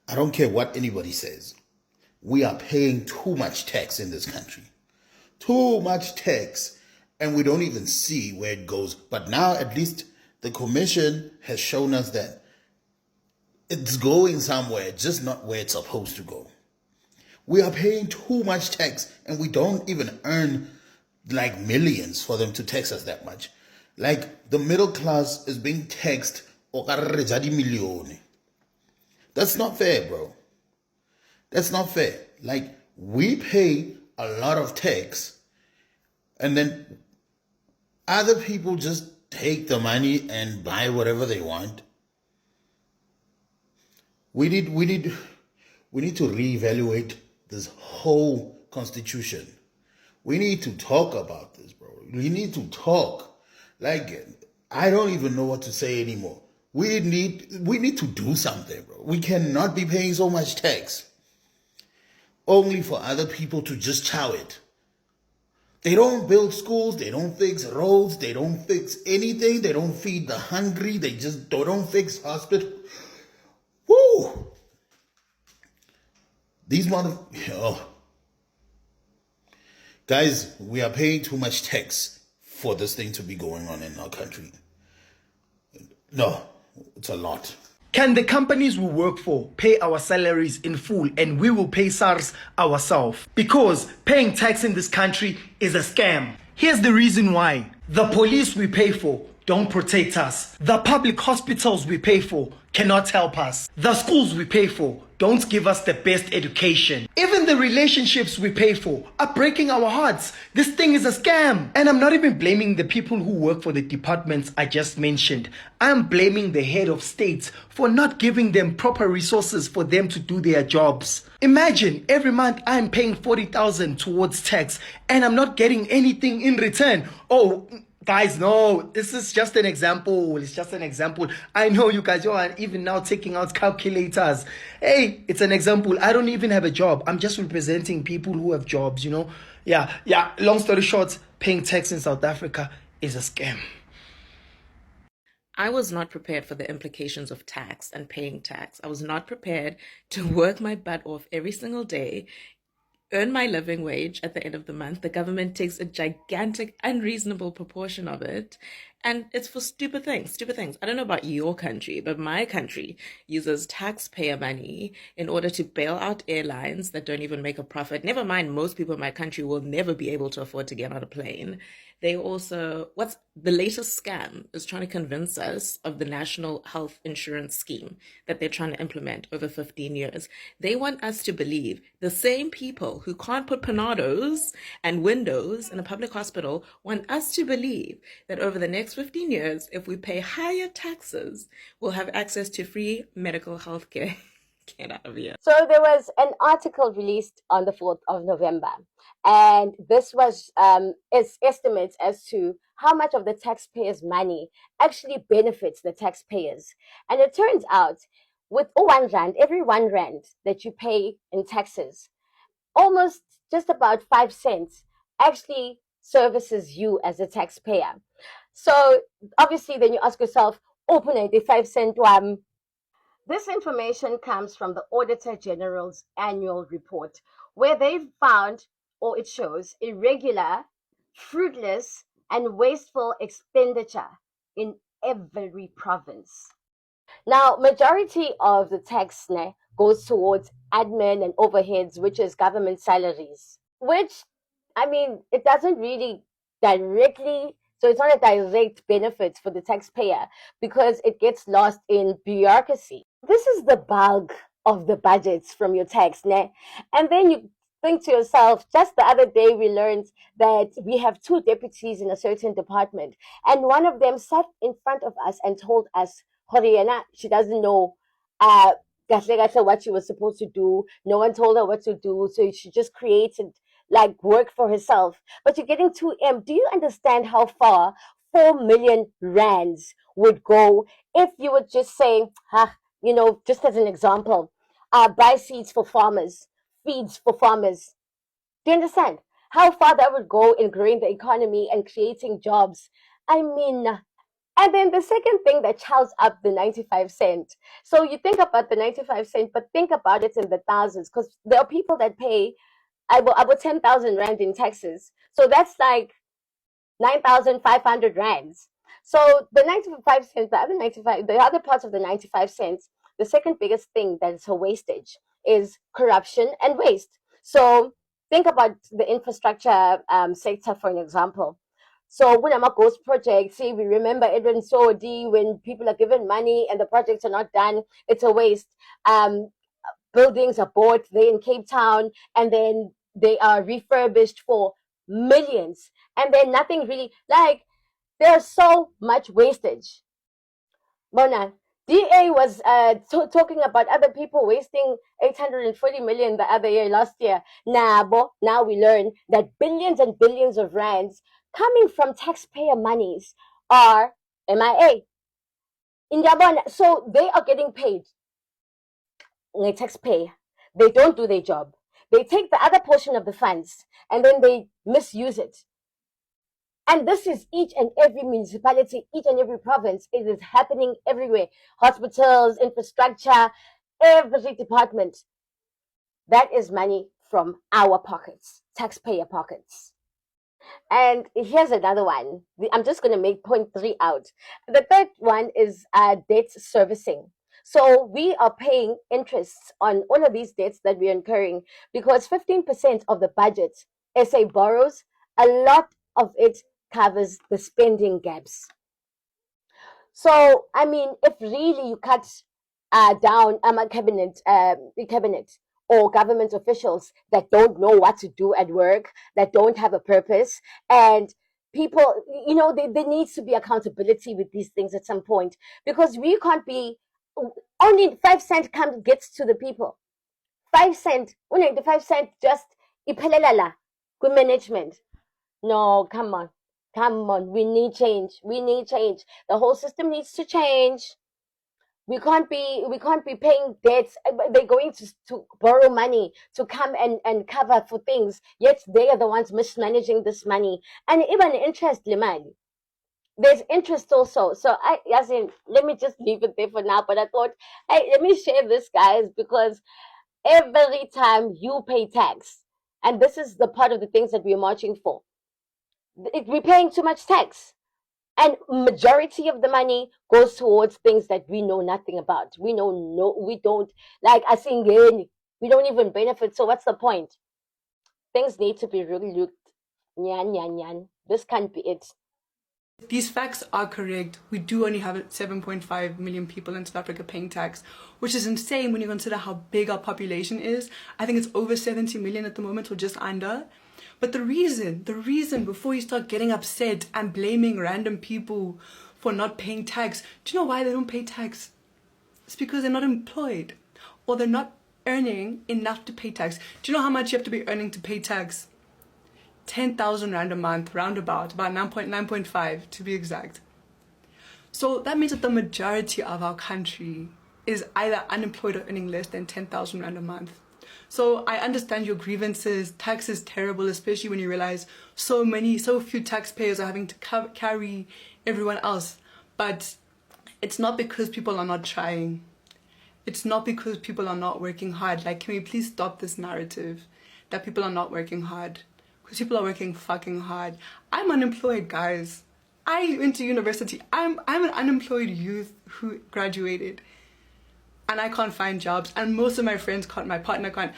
I don't care what anybody says. We are paying too much tax in this country. Too much tax. And we don't even see where it goes. But now at least the commission has shown us that it's going somewhere, just not where it's supposed to go. We are paying too much tax and we don't even earn like millions for them to tax us that much. Like the middle class is being taxed. That's not fair, bro. That's not fair. Like we pay a lot of tax and then other people just take the money and buy whatever they want. We need to reevaluate this whole constitution. We need to talk about this, bro. We need to talk. Like, I don't even know what to say anymore. We need to do something, bro. We cannot be paying so much tax only for other people to just chow it. They don't build schools, they don't fix roads, they don't fix anything, they don't feed the hungry, they don't fix hospitals. Woo! These guys, we are paying too much tax for this thing to be going on in our country. No, it's a lot. Can the companies we work for pay our salaries in full and we will pay SARS ourselves? Because paying tax in this country is a scam. Here's the reason why. The police we pay for don't protect us. The public hospitals we pay for cannot help us. The schools we pay for don't give us the best education. Even the relationships we pay for are breaking our hearts. This thing is a scam. And I'm not even blaming the people who work for the departments I just mentioned. I'm blaming the head of states for not giving them proper resources for them to do their jobs. Imagine every month I'm paying 40,000 towards tax and I'm not getting anything in return. Oh, guys, no, this is just an example. It's just an example. I know you guys are even now taking out calculators. Hey, it's an example. I don't even have a job. I'm just representing people who have jobs, you know. Yeah. Long story short, paying tax in South Africa is a scam. I was not prepared for the implications of tax and paying tax. I was not prepared to work my butt off every single day, earn my living wage at the end of the month. The government takes a gigantic, unreasonable proportion of it. And it's for stupid things. I don't know about your country, but my country uses taxpayer money in order to bail out airlines that don't even make a profit. Never mind, most people in my country will never be able to afford to get on a plane. They also, what's the latest scam is trying to convince us of the national health insurance scheme that they're trying to implement over 15 years. They want us to believe the same people who can't put Panados and windows in a public hospital want us to believe that over the next 15 years, if we pay higher taxes, we'll have access to free medical health care. Get out of here. So there was an article released on the 4th of November, and this was its estimates as to how much of the taxpayers' money actually benefits the taxpayers. And it turns out, with 1 rand, every 1 rand that you pay in taxes, almost just about 5 cents actually services you as a taxpayer. So obviously then you ask yourself, open the 5 cent one. This information comes from the Auditor General's annual report, where they've found, or it shows, irregular, fruitless, and wasteful expenditure in every province. Now, majority of the tax goes towards admin and overheads, which is government salaries, which, I mean, it doesn't really directly, so it's not a direct benefit for the taxpayer because it gets lost in bureaucracy. This is the bulk of the budgets from your tax, and then you think to yourself, just the other day we learned that we have 2 deputies in a certain department, and one of them sat in front of us and told us, Horiana, she doesn't know what she was supposed to do. No one told her what to do, so she just created like work for herself. But you're getting 2M. Do you understand how far 4 million rands would go if you would just say, just as an example, buy seeds for farmers, feeds for farmers? Do you understand how far that would go in growing the economy and creating jobs? I mean, And then the second thing that chalks up the 95 cent. So you think about the 95 cent, but think about it in the thousands, because there are people that pay about 10,000 rand in taxes. So that's like 9,500 rands. So the 95 cents, the other parts of the 95 cents, the second biggest thing that is a wastage is corruption and waste. So think about the infrastructure sector, for an example. So when I'm a ghost project, see, we remember Edwin Sodi, when people are given money and the projects are not done, it's a waste. Buildings are bought, they're in Cape Town, and then they are refurbished for millions. And then nothing really, like, there's so much wastage. Mona, DA was talking about other people wasting 840 million the other year, last year. Now we learn that billions and billions of rands coming from taxpayer monies are MIA. So they are getting paid. Taxpayer. They don't do their job. They take the other portion of the funds and then they misuse it. And this is each and every municipality, each and every province. It is happening everywhere. Hospitals, infrastructure, every department. That is money from our pockets, taxpayer pockets. And here's another one. I'm just going to make point 3 out. The third one is debt servicing. So we are paying interests on all of these debts that we're incurring, because 15% of the budget SA borrows, a lot of it covers the spending gaps. So, I mean, if really you cut down a cabinet or government officials that don't know what to do at work, that don't have a purpose, and people, there needs to be accountability with these things at some point, because we can't be only 5 cent gets to the people. 5 cent, the 5 cent just iphelela good management. No, come on. Come on, we need change. We need change. The whole system needs to change. We can't be paying debts. They're going to borrow money to come and cover for things, yet they are the ones mismanaging this money. And even interest, limali. There's interest also. So let me just leave it there for now. But I thought, hey, let me share this, guys, because every time you pay tax, and this is the part of the things that we're marching for, we're paying too much tax, and majority of the money goes towards things that we know nothing about. We don't, like asingeni, we don't even benefit. So what's the point? Things need to be really looked. Nyan nyan nyan. This can't be it. These facts are correct. We do only have 7.5 million people in South Africa paying tax, which is insane when you consider how big our population is. I think it's over 70 million at the moment, or just under. But the reason, before you start getting upset and blaming random people for not paying tax, do you know why they don't pay tax? It's because they're not employed, or they're not earning enough to pay tax. Do you know how much you have to be earning to pay tax? 10,000 rand a month, roundabout, about 9.5 to be exact. So that means that the majority of our country is either unemployed or earning less than 10,000 rand a month. So I understand your grievances. Tax is terrible, especially when you realize so few taxpayers are having to carry everyone else. But it's not because people are not trying. It's not because people are not working hard. Like, can we please stop this narrative that people are not working hard? Because people are working fucking hard. I'm unemployed, guys. I went to university. I'm an unemployed youth who graduated. And I can't find jobs. And most of my friends can't, my partner can't.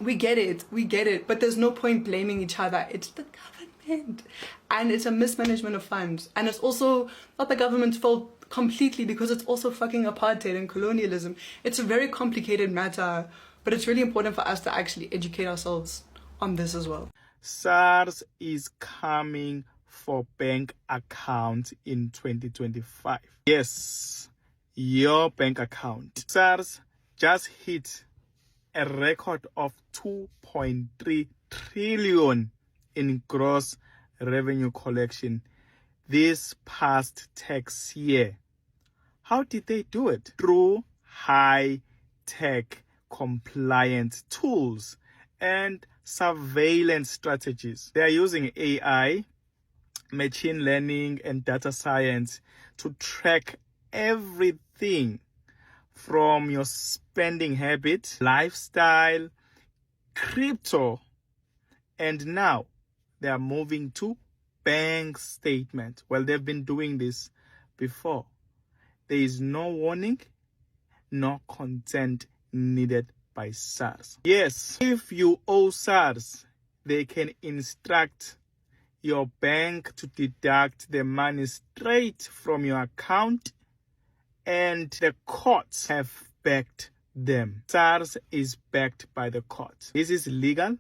We get it. But there's no point blaming each other. It's the government. And it's a mismanagement of funds. And it's also not the government's fault completely, because it's also fucking apartheid and colonialism. It's a very complicated matter. But it's really important for us to actually educate ourselves on this as well. SARS is coming for bank accounts in 2025. Yes, your bank account. SARS just hit a record of 2.3 trillion in gross revenue collection this past tax year. How did they do it? Through high-tech compliance tools and surveillance strategies. They are using AI machine learning and data science to track everything from your spending habit, lifestyle, crypto, and now they are moving to bank statement. Well, they've been doing this before. There is no warning, no consent needed by SARS. Yes, if you owe SARS, they can instruct your bank to deduct the money straight from your account, and the courts have backed them. SARS is backed by the courts. This is legal